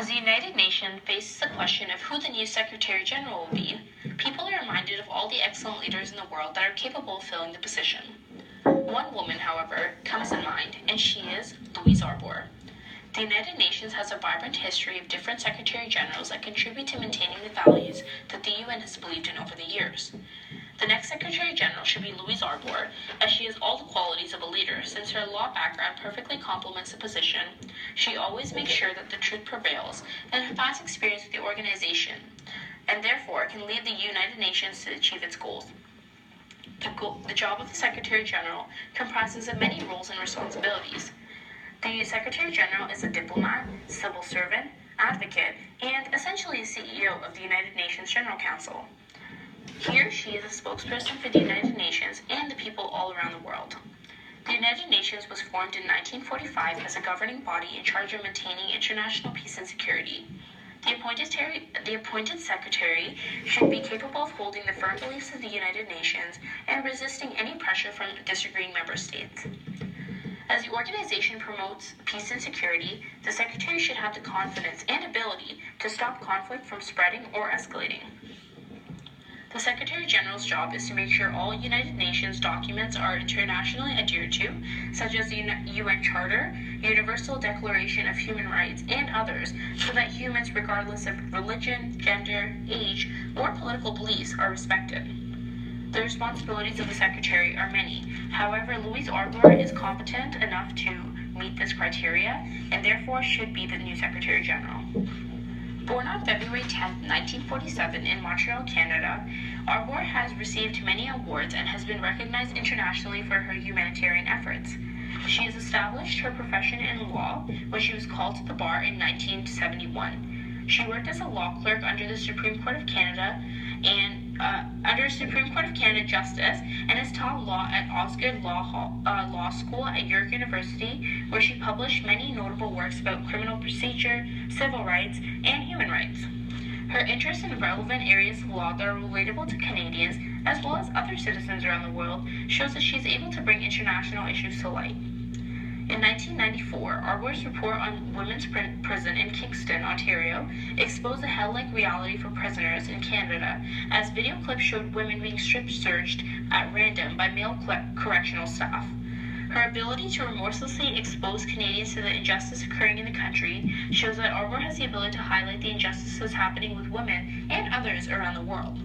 As the United Nations faces the question of who the new Secretary General will be, people are reminded of all the excellent leaders in the world that are capable of filling the position. One woman, however, comes in mind, and she is Louise Arbour. The United Nations has a vibrant history of different Secretary Generals that contribute to maintaining the values that the UN has believed in over the years. The next Secretary General should be Louise Arbour, as she has all the qualities of a leader. Since her law background perfectly complements the position, she always makes sure that the truth prevails, and her past experience with the organization, and therefore can lead the United Nations to achieve its goals. The job of the Secretary General comprises of many roles and responsibilities. The Secretary General is a diplomat, civil servant, advocate, and essentially a CEO of the United Nations General Council. He or she is a spokesperson for the United Nations and the people all around the world. The United Nations was formed in 1945 as a governing body in charge of maintaining international peace and security. The appointed secretary should be capable of holding the firm beliefs of the United Nations and resisting any pressure from disagreeing member states. As the organization promotes peace and security, the secretary should have the confidence and ability to stop conflict from spreading or escalating. The Secretary General's job is to make sure all United Nations documents are internationally adhered to, such as the UN Charter, Universal Declaration of Human Rights, and others, so that humans, regardless of religion, gender, age, or political beliefs, are respected. The responsibilities of the Secretary are many. However, Louise Arbour is competent enough to meet this criteria, and therefore should be the new Secretary General. Born on February 10, 1947 in Montreal, Canada, Arbour has received many awards and has been recognized internationally for her humanitarian efforts. She has established her profession in law when she was called to the bar in 1971. She worked as a law clerk under the Supreme Court of Canada Justice, and has taught law at Osgoode Law School at York University, where she published many notable works about criminal procedure, civil rights, and human rights. Her interest in relevant areas of law that are relatable to Canadians, as well as other citizens around the world, shows that she is able to bring international issues to light. In 1994, Arbour's report on women's prison in Kingston, Ontario, exposed the hell-like reality for prisoners in Canada, as video clips showed women being strip-searched at random by male correctional staff. Her ability to remorselessly expose Canadians to the injustice occurring in the country shows that Arbour has the ability to highlight the injustices happening with women and others around the world.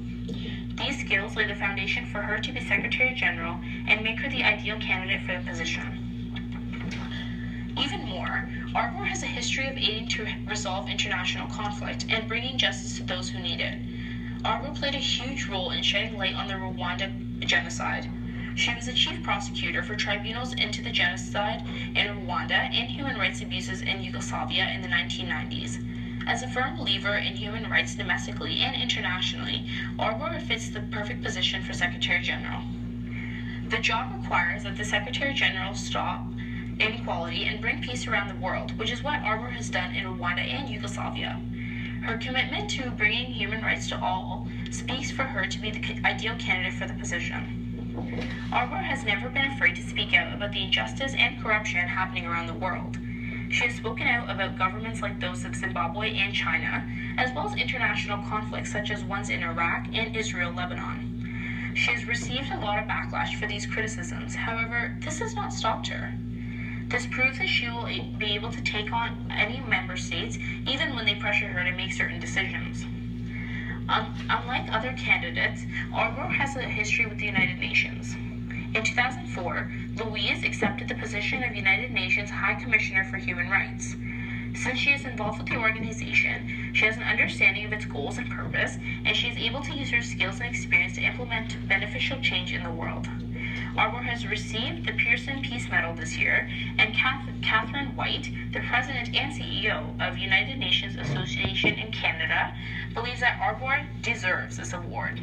These skills lay the foundation for her to be Secretary General and make her the ideal candidate for the position. Even more, Arbour has a history of aiding to resolve international conflict and bringing justice to those who need it. Arbour played a huge role in shedding light on the Rwanda genocide. She was the chief prosecutor for tribunals into the genocide in Rwanda and human rights abuses in Yugoslavia in the 1990s. As a firm believer in human rights domestically and internationally, Arbour fits the perfect position for Secretary General. The job requires that the Secretary General stop inequality and bring peace around the world, which is what Arbour has done in Rwanda and Yugoslavia. Her commitment to bringing human rights to all speaks for her to be the ideal candidate for the position. Arbour has never been afraid to speak out about the injustice and corruption happening around the world. She has spoken out about governments like those of Zimbabwe and China, as well as international conflicts such as ones in Iraq and Israel-Lebanon. She has received a lot of backlash for these criticisms. However, this has not stopped her. This proves that she will be able to take on any member states, even when they pressure her to make certain decisions. Unlike other candidates, Arbour has a history with the United Nations. In 2004, Louise accepted the position of United Nations High Commissioner for Human Rights. Since she is involved with the organization, she has an understanding of its goals and purpose, and she is able to use her skills and experience to implement beneficial change in the world. Arbour has received the Pearson Peace Medal this year, and Catherine White, the President and CEO of United Nations Association in Canada, believes that Arbour deserves this award.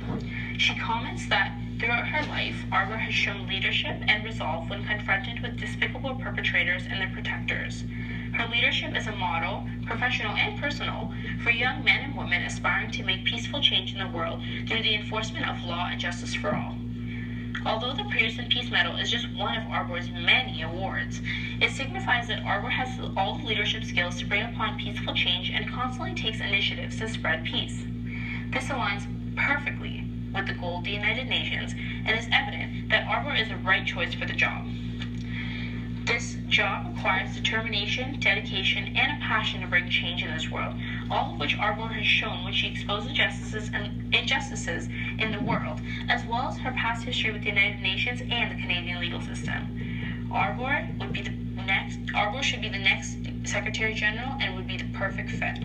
She comments that throughout her life, Arbour has shown leadership and resolve when confronted with despicable perpetrators and their protectors. Her leadership is a model, professional and personal, for young men and women aspiring to make peaceful change in the world through the enforcement of law and justice for all. Although the Pearson Peace Medal is just one of Arbour's many awards, it signifies that Arbour has all the leadership skills to bring upon peaceful change and constantly takes initiatives to spread peace. This aligns perfectly with the goal of the United Nations and is evident that Arbour is the right choice for the job. This job requires determination, dedication, and a passion to bring change in this world, all of which Arbour has shown when she exposes injustices in the world, as well as her past history with the United Nations and the Canadian legal system. Arbour should be the next Secretary General and would be the perfect fit.